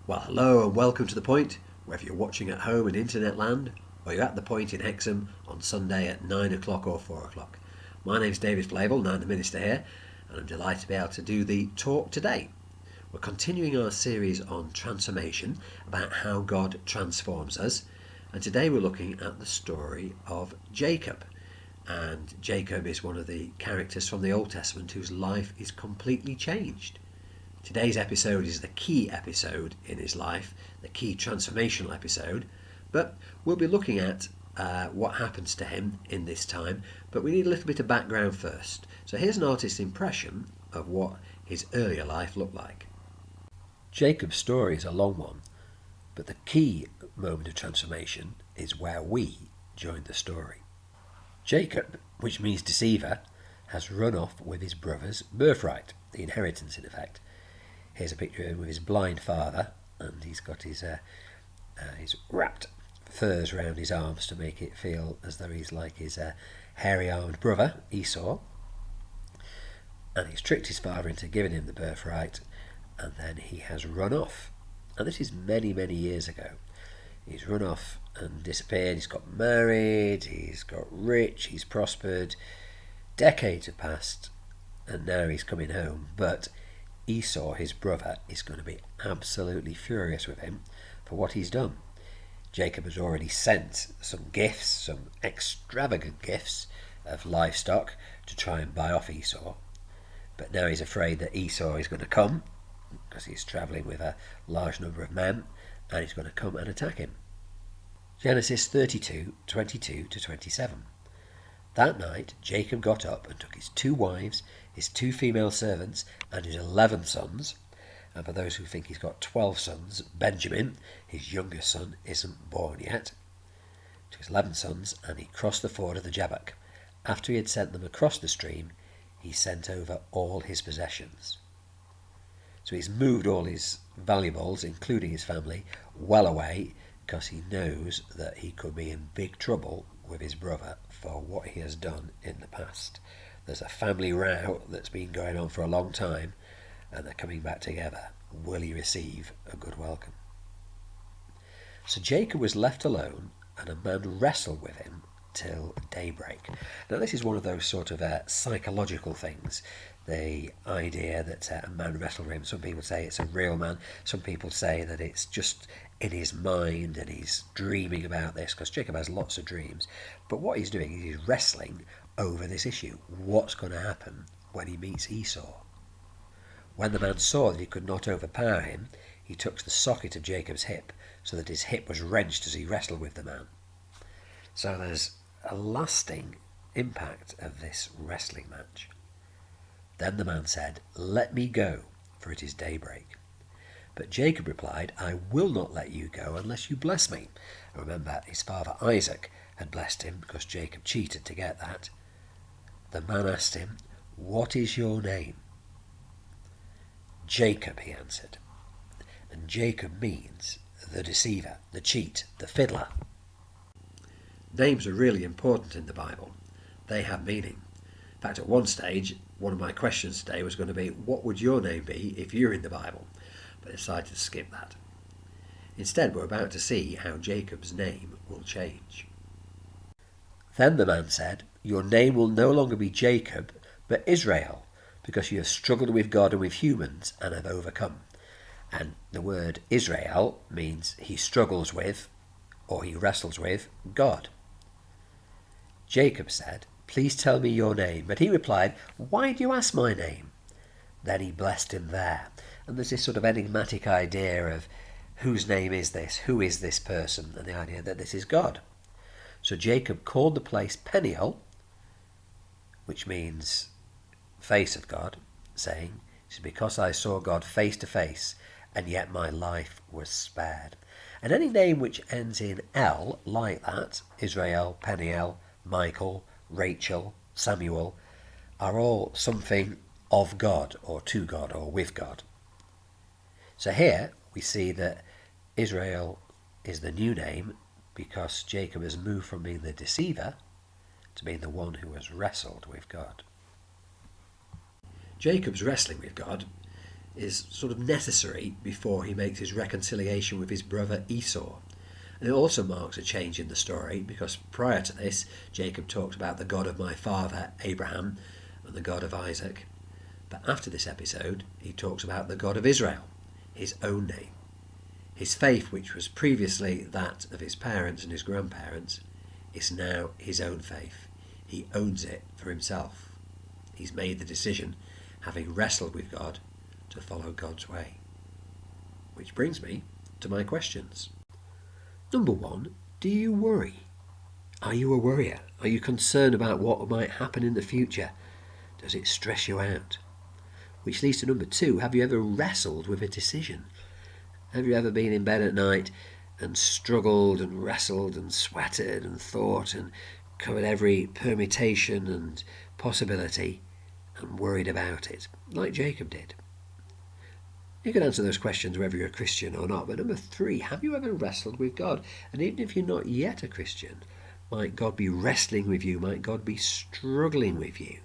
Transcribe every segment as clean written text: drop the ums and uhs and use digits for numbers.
Well, hello and welcome to The Point, whether you're watching at home in internet land or you're at The Point in Hexham on Sunday at 9 o'clock or 4 o'clock. My name's David Flavel, and I'm the Minister here, and I'm delighted to be able to do the talk today. We're continuing our series on transformation, about how God transforms us, and today we're looking at the story of Jacob. And Jacob is one of the characters from the Old Testament whose life is completely changed. Today's episode is the key episode in his life, the key transformational episode, but we'll be looking at what happens to him in this time, but we need a little bit of background first. So here's an artist's impression of what his earlier life looked like. Jacob's story is a long one, but the key moment of transformation is where we join the story. Jacob, which means deceiver, has run off with his brother's birthright, the inheritance in effect. Here's a picture of him with his blind father, and he's got his wrapped furs around his arms to make it feel as though he's like his hairy-armed brother, Esau. And he's tricked his father into giving him the birthright, and then he has run off. And this is many, many years ago. He's run off and disappeared, he's got married, he's got rich, he's prospered. Decades have passed, and now he's coming home, but Esau, his brother, is going to be absolutely furious with him for what he's done. Jacob has already sent some gifts, some extravagant gifts of livestock to try and buy off Esau. But now he's afraid that Esau is going to come, because he's travelling with a large number of men, and he's going to come and attack him. Genesis 32:22-27. That night Jacob got up and took his 2 wives, his 2 female servants, and his 11 sons. And for those who think he's got 12 sons, Benjamin, his youngest son, isn't born yet. Took his 11 sons, and he crossed the ford of the Jabbok. After he had sent them across the stream, he sent over all his possessions. So he's moved all his valuables, including his family, well away, because he knows that he could be in big trouble with his brother for what he has done in the past. There's a family row that's been going on for a long time, and they're coming back together. Will he receive a good welcome? So Jacob was left alone, and a man wrestled with him till daybreak. Now this is one of those sort of psychological things, the idea that a man wrestled with him. Some people say it's a real man, some people say that it's just in his mind and he's dreaming about this, because Jacob has lots of dreams. But what he's doing is he's wrestling over this issue. What's going to happen when he meets Esau? When the man saw that he could not overpower him, he took the socket of Jacob's hip, so that his hip was wrenched as he wrestled with the man. So there's a lasting impact of this wrestling match. Then the man said, "Let me go, for it is daybreak." But Jacob replied, "I will not let you go unless you bless me." And remember, his father Isaac had blessed him because Jacob cheated to get that. The man asked him, "What is your name?" "Jacob," he answered. And Jacob means the deceiver, the cheat, the fiddler. Names are really important in the Bible. They have meaning. In fact, at one stage, one of my questions today was going to be, what would your name be if you're in the Bible? But I decided to skip that. Instead, we're about to see how Jacob's name will change. Then the man said, "Your name will no longer be Jacob, but Israel, because you have struggled with God and with humans and have overcome." And the word Israel means he struggles with, or he wrestles with, God. Jacob said, "Please tell me your name." But he replied, "Why do you ask my name?" Then he blessed him there. And there's this sort of enigmatic idea of whose name is this? Who is this person? And the idea that this is God. So Jacob called the place Peniel, which means face of God, saying, "It's because I saw God face to face, and yet my life was spared." And any name which ends in L, like that, Israel, Peniel, Michael, Rachel, Samuel, are all something of God, or to God, or with God. So here we see that Israel is the new name because Jacob has moved from being the deceiver to being the one who has wrestled with God. Jacob's wrestling with God is sort of necessary before he makes his reconciliation with his brother Esau. And it also marks a change in the story, because prior to this, Jacob talked about the God of my father, Abraham, and the God of Isaac. But after this episode, he talks about the God of Israel, his own name. His faith, which was previously that of his parents and his grandparents, is now his own faith. He owns it for himself. He's made the decision, having wrestled with God, to follow God's way. Which brings me to my questions. Number 1, do you worry? Are you a worrier? Are you concerned about what might happen in the future? Does it stress you out? Which leads to number 2, have you ever wrestled with a decision? Have you ever been in bed at night and struggled and wrestled and sweated and thought and covered every permutation and possibility and worried about it, like Jacob did? You can answer those questions whether you're a Christian or not. But number 3, have you ever wrestled with God? And even if you're not yet a Christian, might God be wrestling with you? Might God be struggling with you?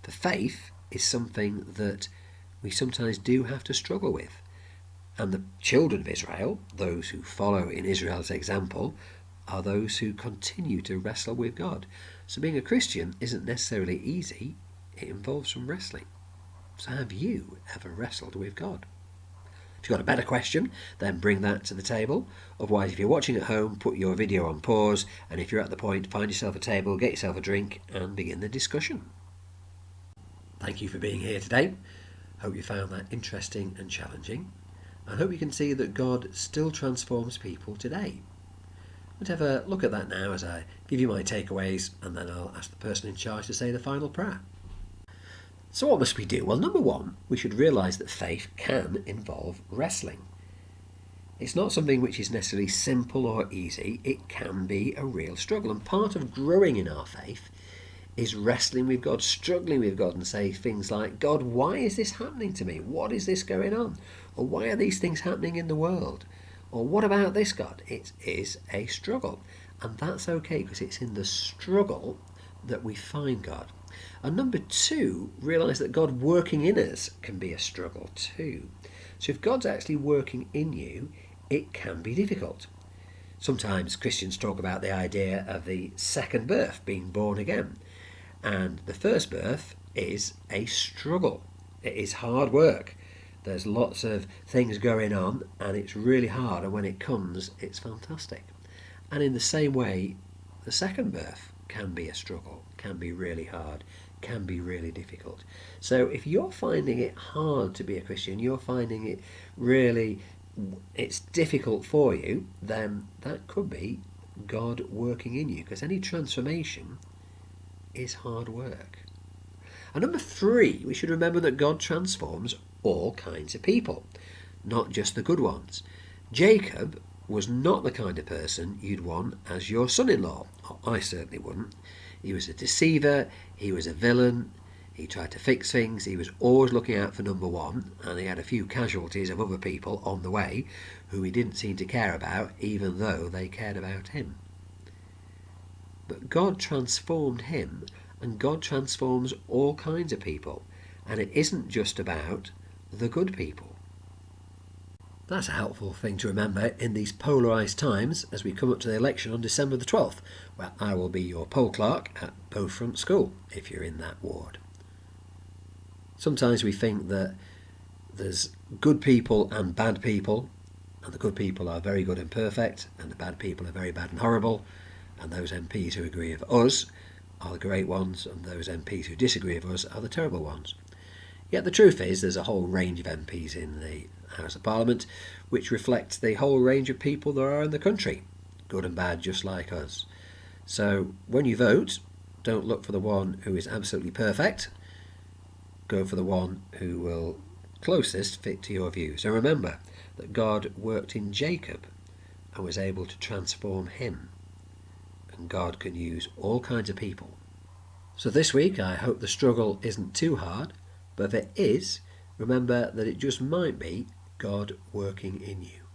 For faith is something that we sometimes do have to struggle with. And the children of Israel, those who follow in Israel's example, are those who continue to wrestle with God. So being a Christian isn't necessarily easy. It involves some wrestling. So have you ever wrestled with God? If you've got a better question, then bring that to the table. Otherwise, if you're watching at home, put your video on pause, and if you're at the point, find yourself a table, get yourself a drink, and begin the discussion. Thank you for being here today. Hope you found that interesting and challenging. I hope you can see that God still transforms people today. Let's have a look at that now as I give you my takeaways, and then I'll ask the person in charge to say the final prayer. So what must we do? Well, number 1, we should realise that faith can involve wrestling. It's not something which is necessarily simple or easy. It can be a real struggle. And part of growing in our faith is wrestling with God, struggling with God, and say things like, God, why is this happening to me? What is this going on? Or why are these things happening in the world? Or what about this, God? It is a struggle. And that's okay, because it's in the struggle that we find God. And number 2, realise that God working in us can be a struggle too. So if God's actually working in you, it can be difficult. Sometimes Christians talk about the idea of the second birth, being born again. And the first birth is a struggle. It is hard work. There's lots of things going on, and it's really hard. And when it comes, it's fantastic. And in the same way, the second birth can be a struggle, can be really hard, can be really difficult. So if you're finding it hard to be a Christian, you're finding it really, it's difficult for you, then that could be God working in you, because any transformation is hard work. And number 3, we should remember that God transforms all kinds of people, not just the good ones. Jacob was not the kind of person you'd want as your son-in-law. I certainly wouldn't. He was a deceiver, he was a villain, he tried to fix things, he was always looking out for number 1, and he had a few casualties of other people on the way who he didn't seem to care about, even though they cared about him. But God transformed him, and God transforms all kinds of people, and it isn't just about the good people. That's a helpful thing to remember in these polarised times as we come up to the election on December the 12th, where I will be your poll clerk at Beaufront School, if you're in that ward. Sometimes we think that there's good people and bad people, and the good people are very good and perfect, and the bad people are very bad and horrible, and those MPs who agree with us are the great ones, and those MPs who disagree with us are the terrible ones. Yet the truth is there's a whole range of MPs in the House of Parliament which reflects the whole range of people there are in the country, good and bad just like us. So when you vote, don't look for the one who is absolutely perfect, go for the one who will closest fit to your views. And remember that God worked in Jacob and was able to transform him, and God can use all kinds of people. So this week I hope the struggle isn't too hard, but if it is, remember that it just might be God working in you.